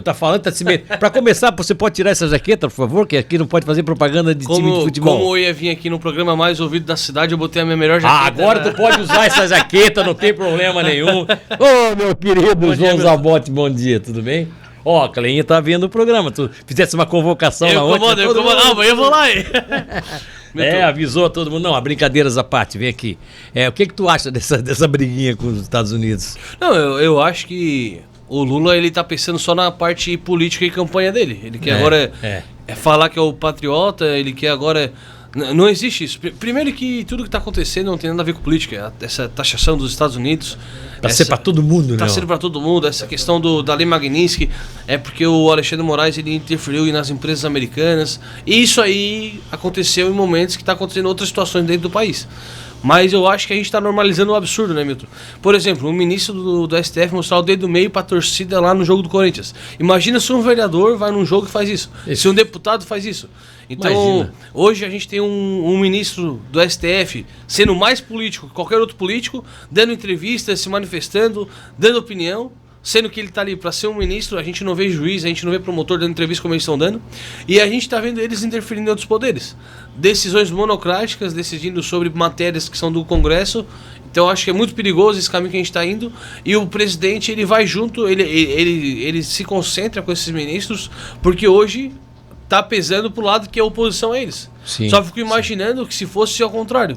Tá falando, tá se metendo. Pra começar, você pode tirar essa jaqueta, por favor? Que aqui não pode fazer propaganda de time de futebol. Como eu ia vir aqui no programa mais ouvido da cidade, eu botei a minha melhor jaqueta. Agora tu pode usar essa jaqueta, não tem problema nenhum. Ô, meu querido João Zabotti, bom dia, tudo bem? Ó, a Cleinha tá vendo o programa. Tu fizesse uma convocação lá ontem. Mas eu vou lá, hein? Avisou a todo mundo. Não, brincadeiras à parte, vem aqui. O que tu acha dessa briguinha com os Estados Unidos? Não, eu acho que o Lula, ele tá pensando só na parte política e campanha dele. Ele quer agora falar que é o patriota, ele quer agora... Não existe isso. Primeiro que tudo que tá acontecendo não tem nada a ver com política. Essa taxação dos Estados Unidos... Tá sendo pra todo mundo, né? Tá sendo pra todo mundo. Essa questão da Lei Magnitsky é porque o Alexandre Moraes ele interferiu nas empresas americanas. E isso aí aconteceu em momentos que tá acontecendo outras situações dentro do país. Mas eu acho que a gente tá normalizando o absurdo, né, Milton? Por exemplo, o ministro do STF mostrar o dedo do meio pra torcida lá no jogo do Corinthians. Imagina se um vereador vai num jogo e faz isso. Se um deputado faz isso. Então, hoje a gente tem um ministro do STF sendo mais político que qualquer outro político, dando entrevistas, se manifestando, dando opinião, sendo que ele está ali para ser um ministro. A gente não vê juiz, a gente não vê promotor dando entrevista como eles estão dando, e a gente está vendo eles interferindo em outros poderes. Decisões monocráticas, decidindo sobre matérias que são do Congresso. Então eu acho que é muito perigoso esse caminho que a gente está indo, e o presidente ele vai junto, ele se concentra com esses ministros, porque hoje tá pesando pro lado que é oposição a eles. Sim, só fico imaginando que se fosse ao contrário.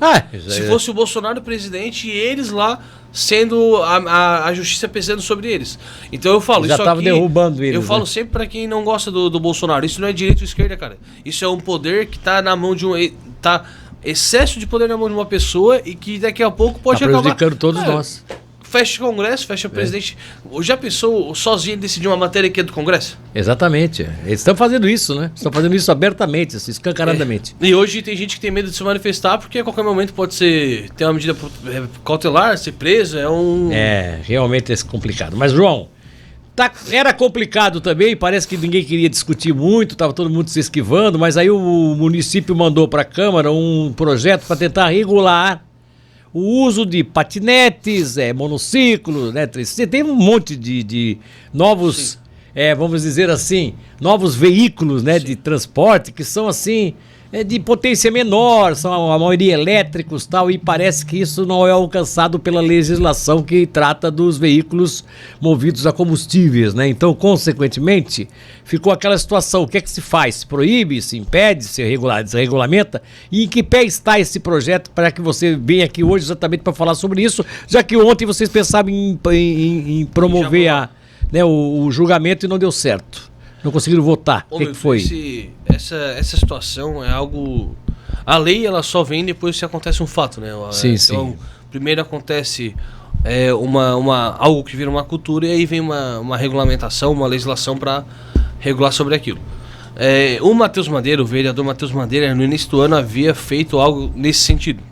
Se fosse o Bolsonaro presidente e eles lá sendo a justiça pesando sobre eles. Então eu falo, já tava derrubando eles. Eu falo sempre pra quem não gosta do Bolsonaro, isso não é direita ou esquerda, cara. Isso é um poder que tá na mão de excesso de poder na mão de uma pessoa e que daqui a pouco pode acabar prejudicando todos nós. Fecha o Congresso, fecha o presidente. Já pensou sozinho decidir uma matéria que é do Congresso? Exatamente. Eles estão fazendo isso, né? Estão fazendo isso abertamente, assim, escancaradamente. E hoje tem gente que tem medo de se manifestar porque a qualquer momento pode ter uma medida cautelar, ser preso. Realmente é complicado. Mas, João, era complicado também, parece que ninguém queria discutir muito, estava todo mundo se esquivando, mas aí o município mandou para a Câmara um projeto para tentar regular o uso de patinetes, monociclos, né? Tem um monte de novos, vamos dizer assim, novos veículos, né, de transporte que são assim, de potência menor, são a maioria elétricos e tal, e parece que isso não é alcançado pela legislação que trata dos veículos movidos a combustíveis, né? Então, consequentemente, ficou aquela situação. O que é que se faz? Se proíbe, se impede, se regulamenta? E em que pé está esse projeto para que você venha aqui hoje exatamente para falar sobre isso, já que ontem vocês pensavam em promover o julgamento e não deu certo? Não conseguiram votar. O que foi? Essa situação é algo... A lei ela só vem depois que acontece um fato, né? Então, primeiro acontece algo que vira uma cultura, e aí vem uma regulamentação, uma legislação para regular sobre aquilo. O Matheus Madeira, o vereador Matheus Madeira, no início do ano havia feito algo nesse sentido.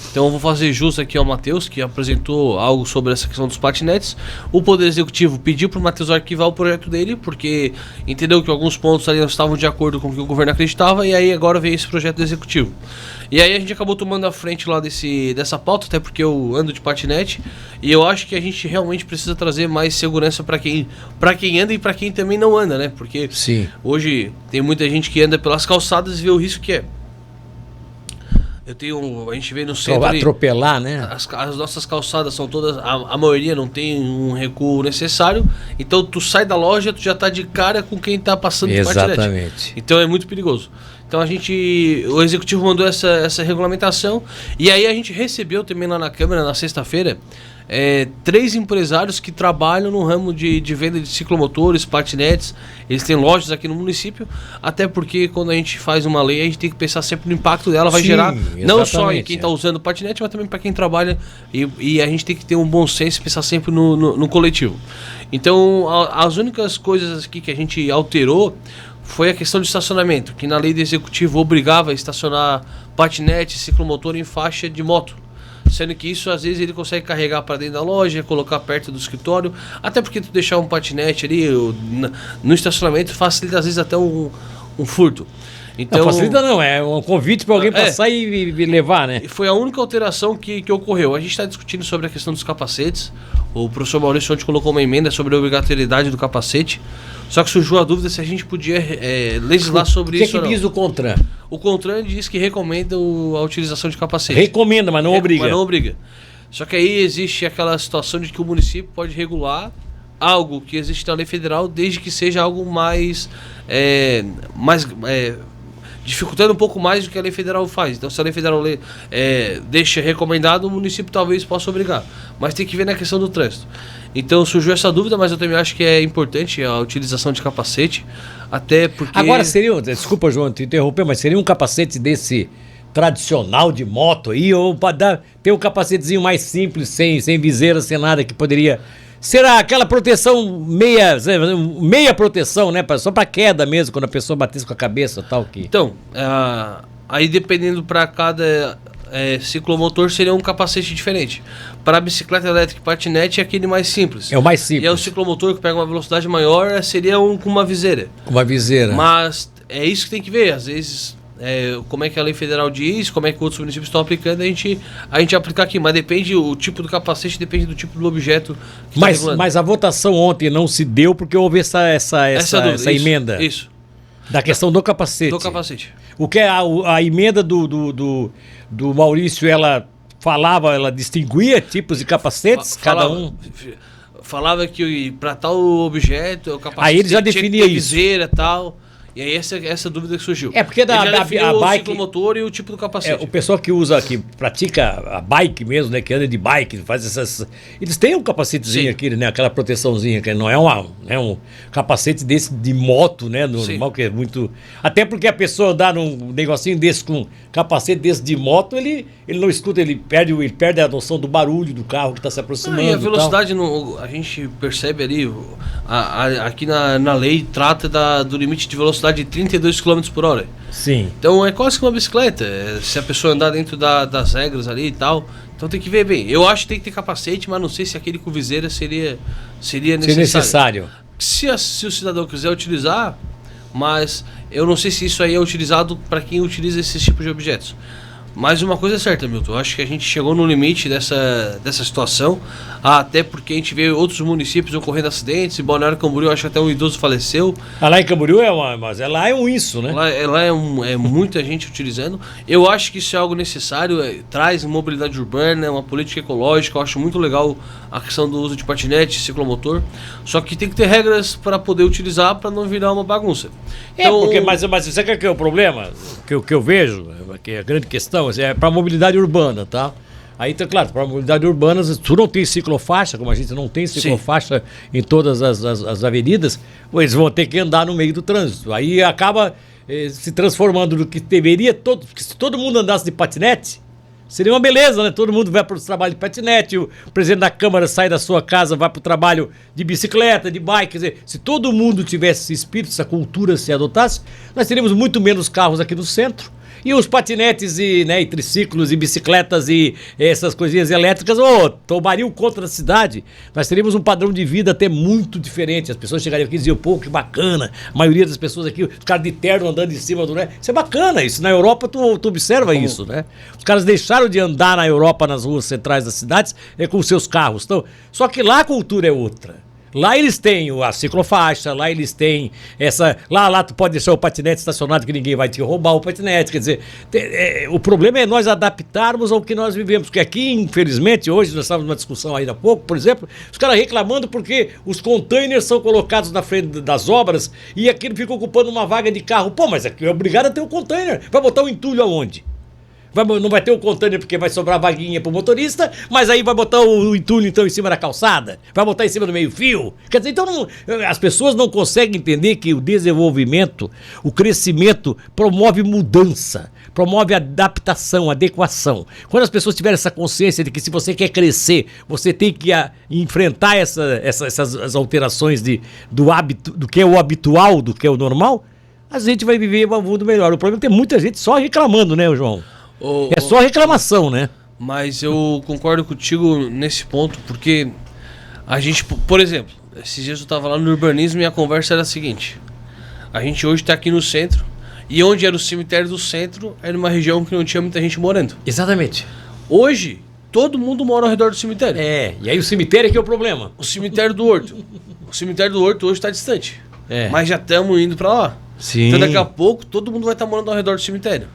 Então eu vou fazer jus aqui ao Matheus, que apresentou algo sobre essa questão dos patinetes. O Poder Executivo pediu para o Matheus arquivar o projeto dele, porque entendeu que alguns pontos ali não estavam de acordo com o que o governo acreditava, e aí agora veio esse projeto do Executivo. E aí a gente acabou tomando a frente lá dessa pauta, até porque eu ando de patinete, e eu acho que a gente realmente precisa trazer mais segurança para quem anda e para quem também não anda, né? Porque hoje tem muita gente que anda pelas calçadas e vê o risco que é. A gente vê no centro atropelar, né? As nossas calçadas são todas, a maioria não tem um recuo necessário, então tu sai da loja, tu já tá de cara com quem tá passando de patinete. Exatamente. Então é muito perigoso. Então o Executivo mandou essa regulamentação, e aí a gente recebeu também lá na Câmara, na sexta-feira, 3 empresários que trabalham no ramo de venda de ciclomotores, patinetes. Eles têm lojas aqui no município, até porque quando a gente faz uma lei, a gente tem que pensar sempre no impacto dela, vai gerar não só em quem está usando o patinete, mas também para quem trabalha, e a gente tem que ter um bom senso e pensar sempre no coletivo. Então as únicas coisas aqui que a gente alterou foi a questão de estacionamento, que na lei do Executivo obrigava a estacionar patinete, ciclomotor em faixa de moto. Sendo que isso, às vezes, ele consegue carregar para dentro da loja, colocar perto do escritório, até porque tu deixar um patinete ali no estacionamento facilita, às vezes, até um furto. Então, não, facilita não, é um convite para alguém passar e levar, né? Foi a única alteração que ocorreu. A gente está discutindo sobre a questão dos capacetes. O professor Maurício ontem colocou uma emenda sobre a obrigatoriedade do capacete. Só que surgiu a dúvida se a gente podia legislar sobre isso. O que diz o CONTRAN? O CONTRAN diz que recomenda a utilização de capacete. Recomenda, mas não obriga. Mas não obriga. Só que aí existe aquela situação de que o município pode regular algo que existe na lei federal, desde que seja algo mais dificultando um pouco mais do que a lei federal faz. Então, se a lei federal deixa recomendado, o município talvez possa obrigar. Mas tem que ver na questão do trânsito. Então, surgiu essa dúvida, mas eu também acho que é importante a utilização de capacete, até porque... Agora, desculpa, João, te interromper, mas seria um capacete desse tradicional de moto aí, ou ter um capacetezinho mais simples, sem viseira, sem nada, que poderia... Será aquela proteção meia proteção, né? Só para queda mesmo, quando a pessoa batesse com a cabeça tal que. Então, aí dependendo para cada ciclomotor seria um capacete diferente. Para bicicleta elétrica e patinete é aquele mais simples. É o mais simples. E é o ciclomotor que pega uma velocidade maior, seria com uma viseira. Com uma viseira. Mas é isso que tem que ver. Às vezes, como é que a lei federal diz, como é que outros municípios estão aplicando, a gente aplicar aqui. Mas depende, o tipo do capacete depende do tipo do objeto que mas a votação ontem não se deu porque houve essa emenda. Isso. Da questão do capacete. Do capacete. O que a emenda do Maurício, ela distinguia tipos de capacetes, cada um. Falava que para tal objeto, o capacete aí ele já definia tinha que ter isso. viseira e tal. E aí essa dúvida que surgiu. É porque a o bike, ciclomotor e o tipo do capacete. O pessoal que pratica a bike mesmo, né, que anda de bike, faz essas, eles têm um capacetezinho aqui, né, aquela proteçãozinha que não é um capacete desse de moto, né, normal. Sim. Que é muito, até porque a pessoa andar num negocinho desse com capacete desse de moto, ele não escuta, ele perde a noção do barulho do carro que está se aproximando. E a velocidade, a gente percebe ali, aqui na lei trata do limite de velocidade de 32 km por hora. Sim. Então é quase que uma bicicleta. Se a pessoa andar dentro das regras ali e tal. Então tem que ver bem. Eu acho que tem que ter capacete, mas não sei se aquele com viseira seria necessário. Se o cidadão quiser utilizar, mas eu não sei se isso aí é utilizado para quem utiliza esses tipos de objetos. Mas uma coisa é certa, Milton, eu acho que a gente chegou no limite dessa situação, até porque a gente vê outros municípios ocorrendo acidentes, em Balneário Camboriú, acho que até um idoso faleceu. Lá em Camboriú mas lá é isso, né? Lá é muita gente utilizando. Eu acho que isso é algo necessário, traz mobilidade urbana, uma política ecológica, eu acho muito legal a questão do uso de patinete, ciclomotor, só que tem que ter regras para poder utilizar, para não virar uma bagunça. Então, mas sabe o que é o problema? Que eu vejo, que é a grande questão, é para a mobilidade urbana, tá? Aí, tá claro, para a mobilidade urbana, tu não tem ciclofaixa, como a gente não tem ciclofaixa em todas as avenidas, eles vão ter que andar no meio do trânsito. Aí acaba se transformando no que deveria, porque se todo mundo andasse de patinete, seria uma beleza, né? Todo mundo vai para o trabalho de patinete, o presidente da Câmara sai da sua casa, vai para o trabalho de bicicleta, de bike. Quer dizer, se todo mundo tivesse esse espírito, essa cultura se adotasse, nós teríamos muito menos carros aqui no centro. E os patinetes e triciclos e bicicletas e essas coisinhas elétricas, tomariam conta da cidade. Nós teríamos um padrão de vida até muito diferente. As pessoas chegariam aqui e diziam, pô, que bacana. A maioria das pessoas aqui, os caras de terno andando em cima do... Né? Isso é bacana, isso. Na Europa tu observa isso, né? Os caras deixaram de andar na Europa, nas ruas centrais das cidades, com seus carros. Então, só que lá a cultura é outra. Lá eles têm a ciclofaixa, lá eles têm essa... Lá tu pode deixar o patinete estacionado que ninguém vai te roubar o patinete. Quer dizer, o problema é nós adaptarmos ao que nós vivemos. Porque aqui, infelizmente, hoje nós estávamos numa discussão ainda há pouco, por exemplo, os caras reclamando porque os containers são colocados na frente das obras e aquilo fica ocupando uma vaga de carro. Pô, mas aqui é obrigado a ter o container. Vai botar o entulho aonde? Não vai ter o container porque vai sobrar vaguinha pro motorista, mas aí vai botar o entulho então em cima da calçada, vai botar em cima do meio-fio. Quer dizer, então as pessoas não conseguem entender que o desenvolvimento, o crescimento promove mudança, promove adaptação, adequação. Quando as pessoas tiverem essa consciência de que se você quer crescer, você tem que enfrentar essas alterações do hábito, do que é o habitual, do que é o normal, a gente vai viver um mundo melhor. O problema é que tem muita gente só reclamando, né, João? É só reclamação, né? Mas eu concordo contigo nesse ponto, porque a gente, por exemplo, esses dias eu estava lá no urbanismo e a conversa era a seguinte: a gente hoje está aqui no centro E onde era o cemitério do centro, era uma região que não tinha muita gente morando. Exatamente. Hoje, todo mundo mora ao redor do cemitério. E aí o cemitério é que é o problema. O cemitério do Horto. O cemitério do Horto hoje está distante. Mas já estamos indo para lá. Sim. Então daqui a pouco todo mundo vai estar morando ao redor do cemitério.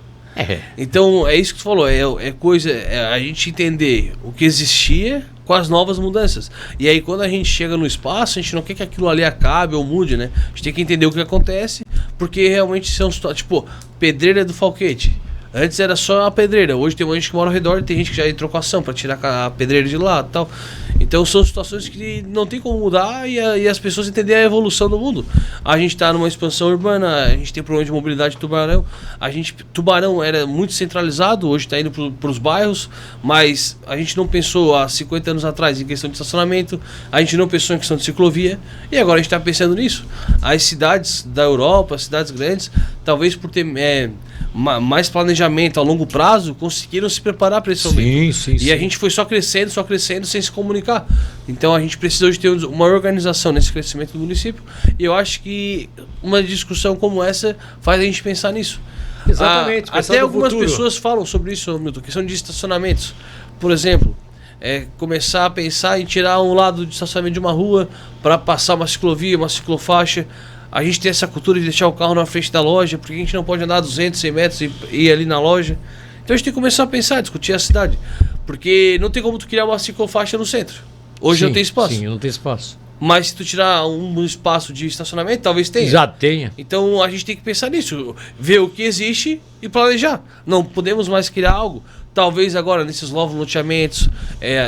Então é isso que tu falou, a gente entender o que existia com as novas mudanças. E aí quando a gente chega no espaço, a gente não quer que aquilo ali acabe ou mude, né? A gente tem que entender o que acontece, porque realmente são tipo, pedreira do Falquete. Antes era só a pedreira, hoje tem uma gente que mora ao redor e tem gente que já entrou com ação pra tirar a pedreira de lá e tal. Então são situações que não tem como mudar e as pessoas entenderem a evolução do mundo. A gente tá numa expansão urbana, a gente tem problema de mobilidade de Tubarão. Tubarão era muito centralizado, hoje tá indo pros bairros, mas a gente não pensou há 50 anos atrás em questão de estacionamento, a gente não pensou em questão de ciclovia, e agora a gente tá pensando nisso. As cidades da Europa, as cidades grandes, talvez por ter mais planejamento a longo prazo, conseguiram se preparar para esse momento. Sim. A gente foi só crescendo sem se comunicar. Então a gente precisa hoje ter uma organização nesse crescimento do município. E eu acho que uma discussão como essa faz a gente pensar nisso. Exatamente. Até algumas pessoas falam sobre isso, Milton, questão de estacionamentos. Por exemplo, começar a pensar em tirar um lado de estacionamento de uma rua para passar uma ciclovia, uma ciclofaixa. A gente tem essa cultura de deixar o carro na frente da loja, porque a gente não pode andar 200, 100 metros e ir ali na loja. Então a gente tem que começar a pensar, discutir a cidade. Porque não tem como tu criar uma ciclofaixa no centro. Hoje não tem espaço. Sim, não tem espaço. Mas se tu tirar um espaço de estacionamento, talvez tenha. Já tenha. Então a gente tem que pensar nisso, ver o que existe e planejar. Não podemos mais criar algo. Talvez agora, nesses novos loteamentos,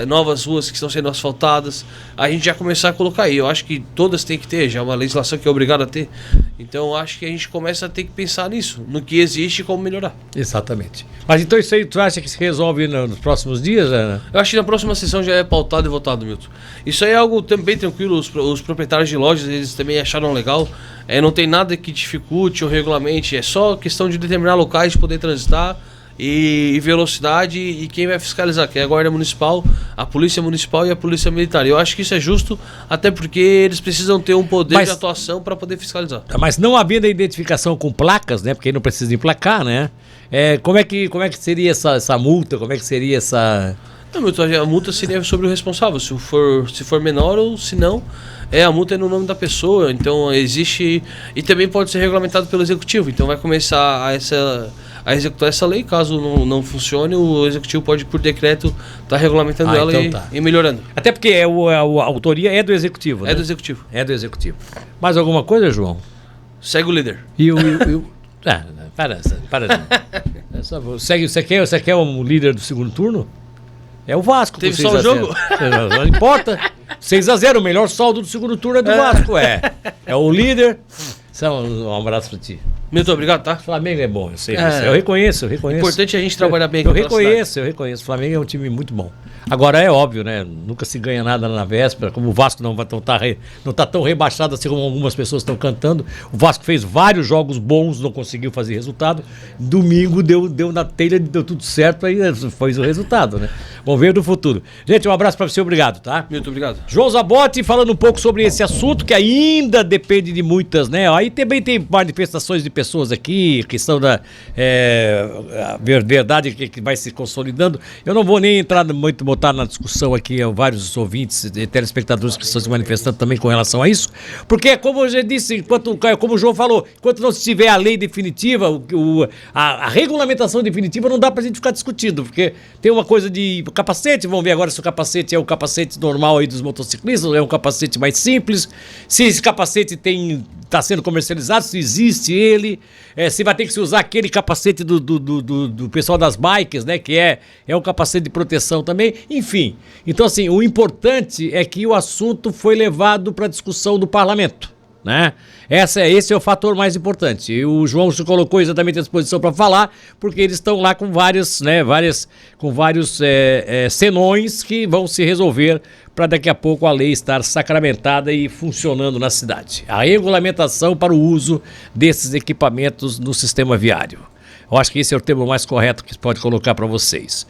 novas ruas que estão sendo asfaltadas, a gente já começar a colocar aí. Eu acho que todas têm que ter, já é uma legislação que é obrigada a ter. Então eu acho que a gente começa a ter que pensar nisso, no que existe e como melhorar. Exatamente. Mas então isso aí tu acha que se resolve nos próximos dias, Ana? Eu acho que na próxima sessão já é pautado e votado, Milton. Isso aí é algo também tranquilo, os proprietários de lojas, eles também acharam legal. Não tem nada que dificulte ou regulamente, é só questão de determinar locais de poder transitar e velocidade, e quem vai fiscalizar, que é a Guarda Municipal, a Polícia Municipal e a Polícia Militar. Eu acho que isso é justo, até porque eles precisam ter um poder de atuação para poder fiscalizar. Mas não havendo a identificação com placas, né? Porque aí não precisa emplacar, né? Como é que seria essa multa? Como é que seria essa... Não, a multa seria sobre o responsável, se for menor, ou se não, a multa é no nome da pessoa. Então existe, e também pode ser regulamentado pelo executivo. Então vai começar a executar essa lei. Caso não funcione, o executivo pode, por decreto, estar regulamentando ela então e melhorando. Até porque a autoria é do executivo, né? É do executivo. É do executivo. Mais alguma coisa, João? Segue o líder. Para. Você quer um líder do segundo turno? É o Vasco. Teve só o jogo? Não importa. 6-0, o melhor saldo do segundo turno é do Vasco. É o líder. Um abraço pra ti. Muito obrigado, tá? Flamengo é bom, eu sei. Eu reconheço. Importante a gente trabalhar bem aqui. Eu reconheço. O Flamengo é um time muito bom. Agora é óbvio, né? Nunca se ganha nada na véspera, como o Vasco não tá tão rebaixado assim como algumas pessoas estão cantando. O Vasco fez vários jogos bons, não conseguiu fazer resultado. Domingo deu na telha, deu tudo certo, aí foi o resultado, né? Vamos ver no futuro. Gente, um abraço pra você, obrigado, tá? Muito obrigado. João Zabotti falando um pouco sobre esse assunto, que ainda depende de muitas, né? Aí também tem manifestações de pessoas aqui, questão da a verdade que vai se consolidando. Eu não vou nem entrar muito, botar na discussão aqui vários ouvintes e telespectadores que estão se manifestando também com relação a isso, porque como eu já disse, como o João falou, enquanto não se tiver a lei definitiva, a regulamentação definitiva, não dá pra gente ficar discutindo, porque tem uma coisa de capacete, vamos ver agora se o capacete é o capacete normal aí dos motociclistas, ou é um capacete mais simples, se esse capacete está sendo comercializado, se existe ele, se vai ter que se usar aquele capacete do pessoal das bikes, né, que é um capacete de proteção também, enfim. Então, assim, o importante é que o assunto foi levado para discussão do parlamento, né? Esse é o fator mais importante. E o João se colocou exatamente à disposição para falar, porque eles estão lá com vários senões que vão se resolver para daqui a pouco a lei estar sacramentada e funcionando na cidade. A regulamentação para o uso desses equipamentos no sistema viário. Eu acho que esse é o termo mais correto que pode colocar para vocês.